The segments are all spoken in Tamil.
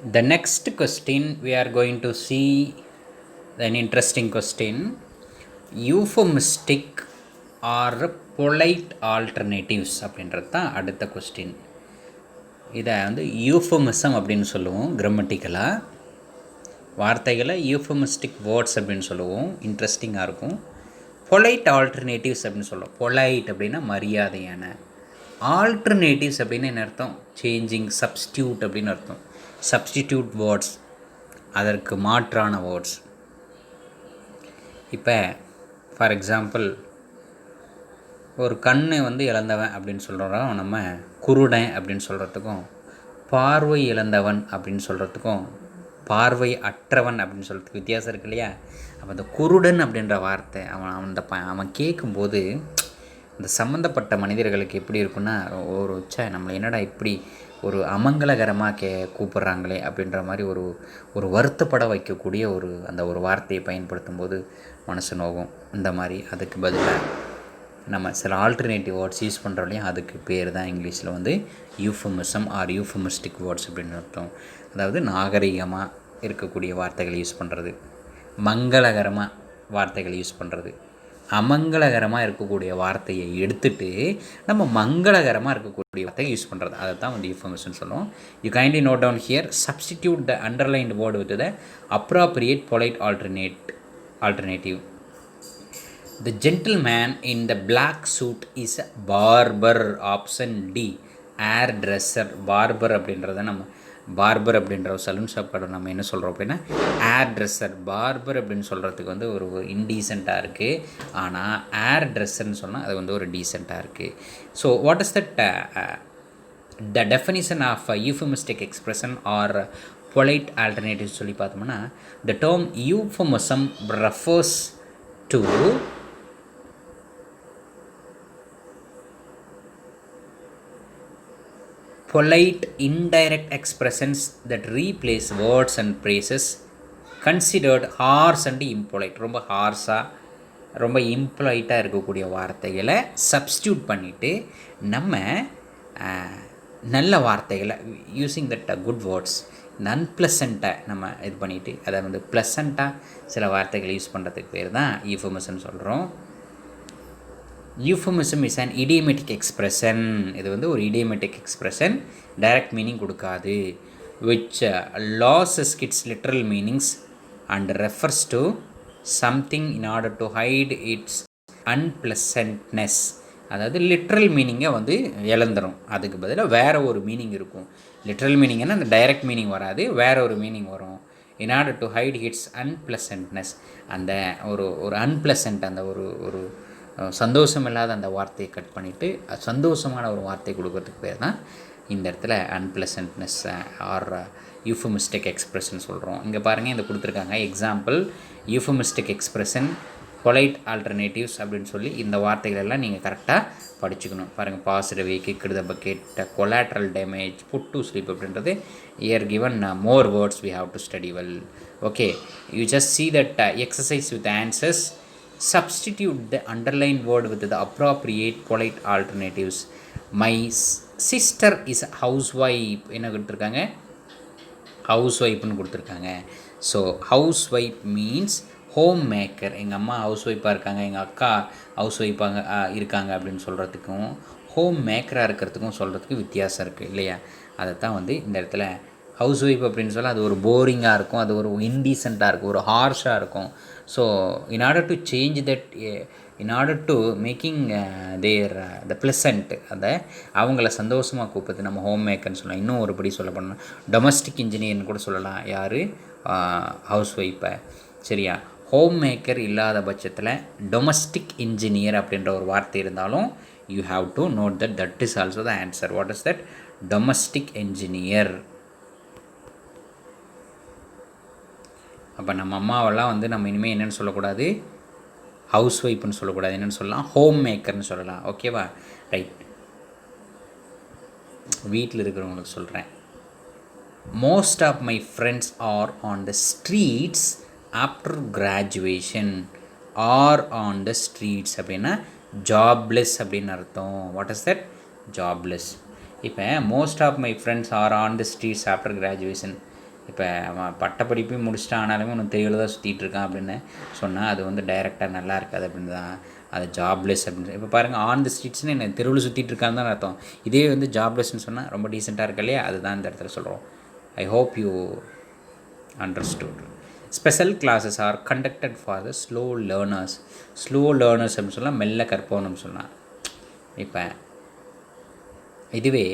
The next question we are going to see an interesting question. Euphemistic or polite alternatives அப்படின்றது தான் அடுத்த கொஸ்டின். இதை வந்து யூஃபமிசம் அப்படின்னு சொல்லுவோம். கிராமட்டிக்கலாக வார்த்தைகளை யூஃபமிஸ்டிக் வேர்ட்ஸ் அப்படின்னு சொல்லுவோம். இன்ட்ரெஸ்டிங்காக இருக்கும். பொலைட் ஆல்டர்னேட்டிவ்ஸ் அப்படின்னு சொல்லுவோம். பொலைட் அப்படின்னா மரியாதையான, ஆல்டர்னேட்டிவ்ஸ் அப்படின்னு என்ன அர்த்தம்? சேஞ்சிங், சப்ஸ்டியூட் அப்படின்னு அர்த்தம். சப்ஸ்டிடியூட் வேர்ட்ஸ், அதற்கு மாற்றான வேர்ட்ஸ். இப்போ ஃபார் எக்ஸாம்பிள் ஒரு கண் வந்து இழந்தவன் அப்படின்னு சொல்கிறோம், நம்ம குருடன் அப்படின்னு சொல்கிறதுக்கும், பார்வை இழந்தவன் அப்படின்னு சொல்கிறதுக்கும், பார்வை அற்றவன் அப்படின்னு சொல்கிறதுக்கு வித்தியாசம் இருக்கு இல்லையா? அப்போ அந்த குருடன் அப்படின்ற வார்த்தை அவன் கேட்கும்போது இந்த சம்மந்தப்பட்ட மனிதர்களுக்கு எப்படி இருக்குன்னா, ஒரு நம்மளை என்னடா இப்படி ஒரு அமங்கலகரமாக கூப்பிட்றாங்களே அப்படின்ற மாதிரி ஒரு வருத்தப்பட வைக்கக்கூடிய அந்த ஒரு வார்த்தையை பயன்படுத்தும் போது மனசு நோகும். இந்த மாதிரி அதுக்கு பதிலாக நம்ம சில ஆல்டர்னேட்டிவ் வேர்ட்ஸ் யூஸ் பண்ணுறோம் இல்லையா, அதுக்கு பேர் தான் இங்கிலீஷில் வந்து யூஃபமிசம் ஆர் யூஃபமிஸ்டிக் வேர்ட்ஸ் அப்படின்னு அர்த்தம். அதாவது நாகரிகமாக இருக்கக்கூடிய வார்த்தைகளை யூஸ் பண்ணுறது, மங்களகரமாக வார்த்தைகளை யூஸ் பண்ணுறது, அமங்கலகரமாக இருக்கக்கூடிய வார்த்தையை எடுத்துகிட்டு நம்ம மங்களகரமாக இருக்கக்கூடிய வார்த்தையை யூஸ் பண்ணுறது, அதை தான் வந்து யூஃபமிசம்னு சொல்லுவோம். You kindly note down here, substitute the underlined word with the appropriate polite alternative. The gentleman in the black suit is a barber. Option D, hair dresser. barber அப்படின்றத நம்ம பார்பர் அப்படின்ற ஒரு சலூன் ஷாப்போட நம்ம என்ன சொல்கிறோம் அப்படின்னா ஹேர் ட்ரெஸ்ஸர். பார்பர் அப்படின்னு சொல்கிறதுக்கு வந்து ஒரு இன்டீசெண்டாக இருக்குது. ஆனால் ஹேர் ட்ரெஸ்ஸர்னு சொன்னால் அது வந்து ஒரு டீசெண்டாக இருக்குது. So what is that the definition of euphemistic expression or polite alternative சொல்லி பார்த்தோம்னா, the term euphemism refers to polite indirect expressions that replace words and phrases considered harsh and impolite. ரொம்ப ஹார்ஸாக, ரொம்ப இம்ப்ளாய்ட்டாக இருக்கக்கூடிய வார்த்தைகளை சப்ஸ்டியூட் பண்ணிவிட்டு நம்ம நல்ல வார்த்தைகளை யூஸிங் தட் குட் வேர்ட்ஸ், அன்பிளசண்ட்டாக நம்ம இது பண்ணிவிட்டு அதை வந்து ப்ளசண்ட்டாக சில வார்த்தைகளை யூஸ் பண்ணுறதுக்கு பேர் தான் யூஃபமிசம்னு சொல்கிறோம். யூஃபமிசம் இஸ் அன் idiomatic எக்ஸ்ப்ரெஷன். இது வந்து ஒரு idiomatic எக்ஸ்ப்ரெஷன், டைரக்ட் மீனிங் கொடுக்காது. Which loses its literal meanings and refers to something in order to hide its unpleasantness. அதாவது லிட்ரல் மீனிங்கை வந்து இழந்துடும், அதுக்கு பதிலாக வேறு ஒரு மீனிங் இருக்கும். லிட்ரல் மீனிங்னா அந்த டைரக்ட் மீனிங் வராது, வேறு ஒரு மீனிங் வரும். in order to hide its unpleasantness, அந்த ஒரு அன்பிளசன்ட், அந்த ஒரு சந்தோஷம் இல்லாத அந்த வார்த்தையை கட் பண்ணிவிட்டு சந்தோஷமான ஒரு வார்த்தை கொடுக்கறதுக்கு பேர் தான் இந்த இடத்துல அன்பிளசன்ட்னஸ் ஆர் யூஃபமிஸ்டிக் எக்ஸ்ப்ரெஷன் சொல்கிறோம். இங்கே பாருங்கள், இந்த கொடுத்துருக்காங்க example. Euphemistic expression, polite alternatives அப்படின்னு சொல்லி இந்த வார்த்தைகளெல்லாம் நீங்கள் கரெக்டாக படிச்சுக்கணும். பாருங்கள், positive, kick the bucket, collateral damage, put to sleep அப்படின்றது here given more words we have to study well. Okay, you just see that exercise with answers. Substitute the underlined word with the appropriate polite alternatives. My sister is a housewife. என்ன கொடுத்துருக்காங்க? ஹவுஸ் ஒய்ஃப்னு கொடுத்துருக்காங்க. So how's wife means home maker. எங்கள் அம்மா ஹவுஸ் ஒய்ஃபாக இருக்காங்க, எங்கள் அக்கா ஹவுஸ் ஒய்ஃபாக இருக்காங்க அப்படின்னு சொல்கிறதுக்கும் ஹோம் மேக்கராக இருக்கிறதுக்கும் சொல்கிறதுக்கு வித்தியாசம் இருக்குது இல்லையா? அதை தான் வந்து இந்த இடத்துல ஹவுஸ் ஒய்ஃப் அப்படின்னு சொல்ல அது ஒரு போரிங்காக இருக்கும், அது ஒரு இன்டீசெண்டாக இருக்கும், ஒரு ஹார்ஷாக இருக்கும். So in order to change that, in order to making their the pleasant, அதை அவங்கள சந்தோஷமாக கூப்பிட்டு நம்ம ஹோம் மேக்கர்னு சொல்லலாம். இன்னும் ஒருபடி சொல்ல போனால் டொமஸ்டிக் இன்ஜினியர்னு கூட சொல்லலாம். யார்? House wife. சரியா? ஹோம் மேக்கர் இல்லாத பட்சத்தில் டொமஸ்டிக் இன்ஜினியர் அப்படின்ற ஒரு வார்த்தை இருந்தாலும் you have to note that that is also the answer. What is that? Domestic engineer. அப்போ நம்ம அம்மாவெல்லாம் வந்து நம்ம இனிமேல் என்னென்னு சொல்லக்கூடாது? ஹவுஸ் ஒய்ஃப்னு சொல்லக்கூடாது. என்னென்னு சொல்லலாம்? ஹோம் மேக்கர்னு சொல்லலாம். ஓகேவா? ரைட். வீட்டில் இருக்கிறவங்களுக்கு சொல்கிறேன். Most of my friends are on the streets after graduation. Are on the streets அப்படின்னா ஜாப்லெஸ் அப்படின்னு அர்த்தம். What is that? ஜாப்லெஸ். இப்போ most of my friends are on the streets after graduation இப்போ அவன் பட்டப்படிப்பையும் முடிச்சுட்டான், ஆனாலுமே ஒன்று தெரியல தான் சுற்றிட்டு இருக்கான் அப்படின்னு சொன்னால் அது வந்து டைரெக்டாக நல்லா இருக்காது அப்படின்னு தான். அது ஜாப்லெஸ் அப்படின்னு. இப்போ பாருங்கள், ஆன் தி ஸ்ட்ரீட்ஸ்னு என்ன தெருவில் சுற்றிட்டு இருக்கான்னு தான் அர்த்தம். இதே வந்து ஜாப்லெஸ்ன்னு சொன்னால் ரொம்ப டீசெண்டாக இருக்கு இல்லையா, அதுதான் இந்த இடத்துல சொல்கிறோம். I hope you understood. Special classes R conducted for the slow learners. Slow learners அப்படின்னு சொன்னால் மெல்ல கற்பவனும் சொன்னான். இப்போ இதுவே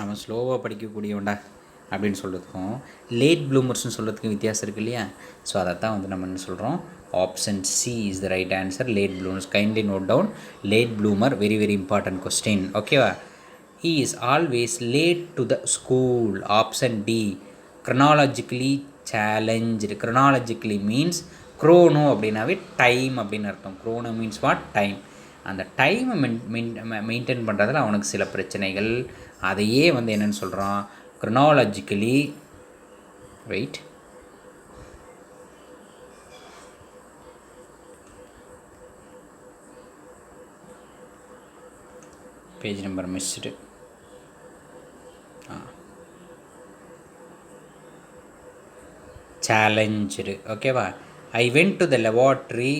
அவன் ஸ்லோவாக படிக்கக்கூடியவன்டா அப்படின்னு சொல்கிறதுக்கும் லேட் ப்ளூமர்ஸ்னு சொல்கிறதுக்கும் வித்தியாசம் இருக்குது இல்லையா. ஸோ அதை தான் வந்து நம்ம என்ன சொல்கிறோம், option C is the right answer, late bloomers. Kindly note down late bloomer, very very important question. ஓகேவா. he is always late to the school. Option D, chronologically challenged. Chronologically means chrono அப்படின்னாவே டைம் அப்படின்னு அர்த்தம். chrono means what, time. அந்த டைமை மெயின்டைன் பண்ணுறதுல அவனுக்கு சில பிரச்சனைகள். அதையே வந்து என்னென்னு சொல்கிறான், chronologically, wait, page number missed. Challenge. ஓகேவா. I went to the laboratory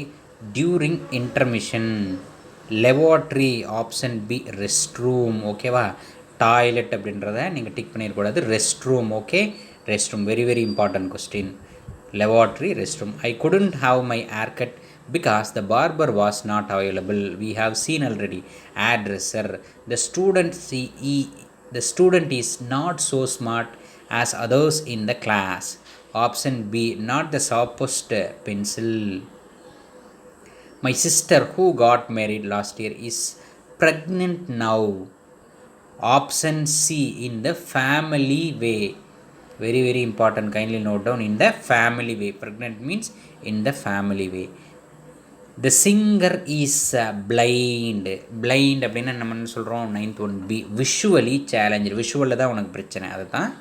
during intermission. Laboratory option B, rest room. ஓகேவா. டாய்லெட் அப்படின்றத நீங்கள் டிக் பண்ணிடக்கூடாது, rest room. Okay, rest room, very very important question. Laboratory, rest room. I couldn't have my haircut because the barber was not available. We have seen already. Hairdresser. The student is not so smart as others in the class. Option B, not the sharpest pencil. My sister who got married last year is pregnant now. Option C, in the family way. Very very important, kindly note down, in the family way. Pregnant means in the family way. The singer is blind. Blind அப்படின்னா நம்ம என்ன சொல்கிறோம், 9th one B, visually challenged. விஷுவலில் தான் உனக்கு பிரச்சனை, அதை தான்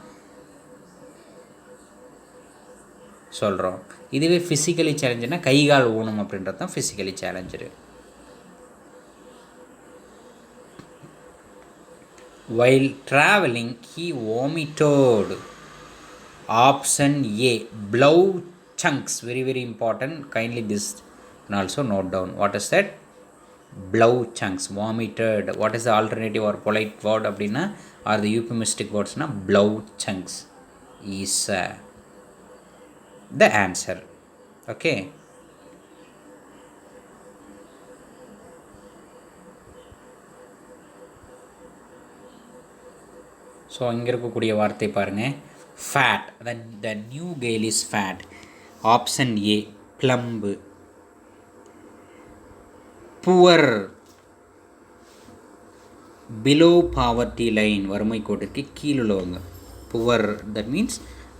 சொல்கிறோம். இதுவே ஃபிசிக்கலி சேலஞ்சுனா கை கால் ஊனம் அப்படின்றது தான் physically challenge. While traveling he vomited. Option A, blow chunks. Very very important, kindly this and also note down. What is that? Blow chunks, vomited. What is the alternative or polite word அப்படின்னா, or the euphemistic wordsனா blow chunks is the answer. Okay. So இங்கே இருக்கக்கூடிய வார்த்தை பாருங்கள், fat. The new girl is fat. Option A, plump. Poor, below poverty line, வறுமை கோட்டிற்கு கீழ் உள்ளவங்க. Poor, that means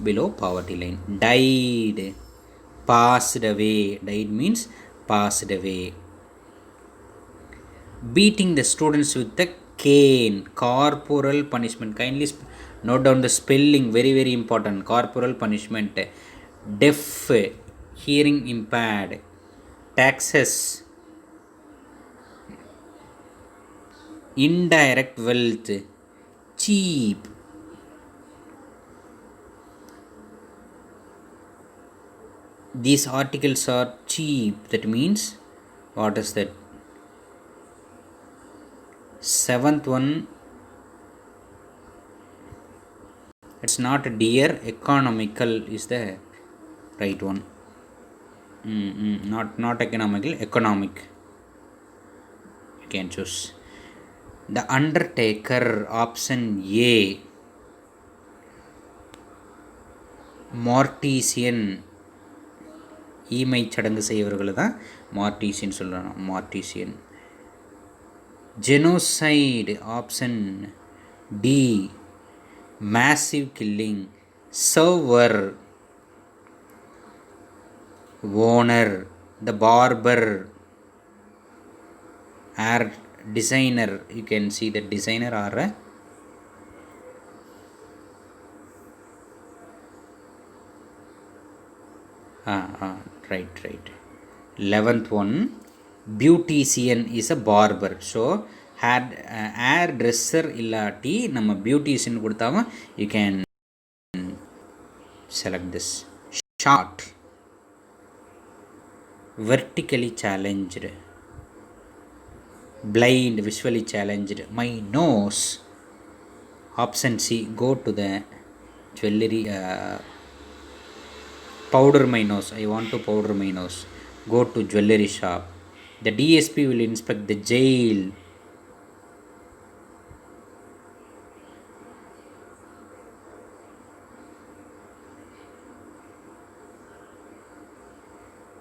below poverty line. Died, passed away. Died means passed away. beating the students with the cane, corporal punishment. Kindly note down the spelling, very very important. Corporal punishment. Deaf, hearing impaired. Taxes, indirect wealth. Cheap, these articles are cheap. That means what is that? 7th one, it's not dear. Economical is the right one. Not economical, economic. You can choose. The undertaker, option A. Mortician, ஈமை சடங்கு செய்வர்களை தான் மார்டீசியன் சொல்லணும். மார்டீசியன். Genocide, option D. Massive killing. Server, owner. The barber, hair designer. You can see the designer or right. 11th one, beautician is a barber. So hair dresser இல்லாட்டி நம்ம beautician கொடுத்தாலும் you can select this. Short, vertically challenged, blind, visually challenged. My nose. Option C, go to the jewelry, powder my nose. I want to powder my nose. Go to jewelry shop. The DSP will inspect the jail.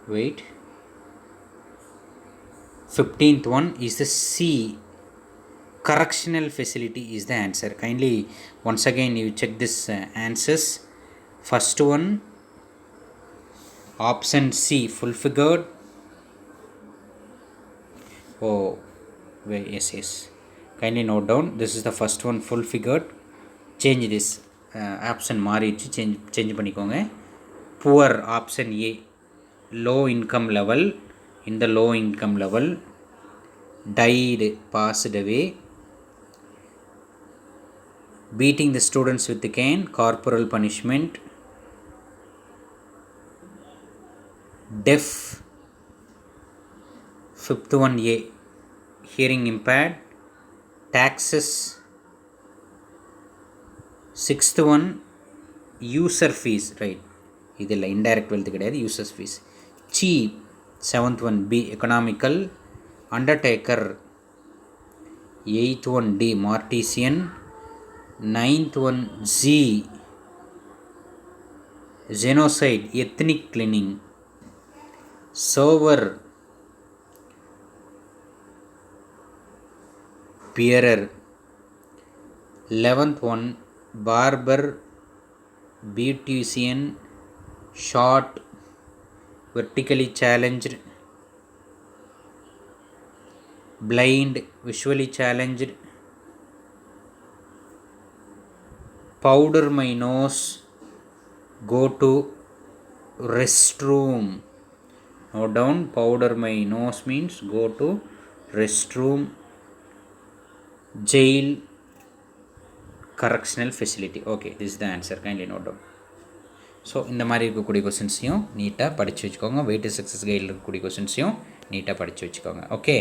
Wait. 15th one is the C. Correctional facility is the answer. Kindly once again you check this answers. First one, option C, full figured. Oh, wait, yes. Kindly note down. This is the first one, full figured. Change this option மாறிச்சு change பண்ணிக்கோங்க. Poor, option A, low income level. In the low income level. Died, passed away. Beating the students with the cane, corporal punishment. Deaf, fifth one A, hearing impaired. Taxes, sixth one user fees, right? இதில் indirect wealth கிடையாது, users fees. Cheap, seventh one B, economical. Undertaker, eighth one D, mortician. Ninth one Z, genocide, ethnic cleaning. Server, bearer. 11th one, barber, beautician. Short, vertically challenged. Blind, visually challenged. Powder my nose, go to restroom. Note down, powder my nose means go to restroom. Jail, correctional facility. Okay, this is the answer. Kindly note down. So இந்த மாதிரி இருக்கக்கூடிய கொஸ்டின்ஸையும் நீட்டாக படித்து வச்சுக்கோங்க. வெயிட் சக்ஸஸ் கைடில் இருக்கக்கூடிய கொஸ்டின்ஸையும் நீட்டாக படித்து வச்சுக்கோங்க. ஓகே.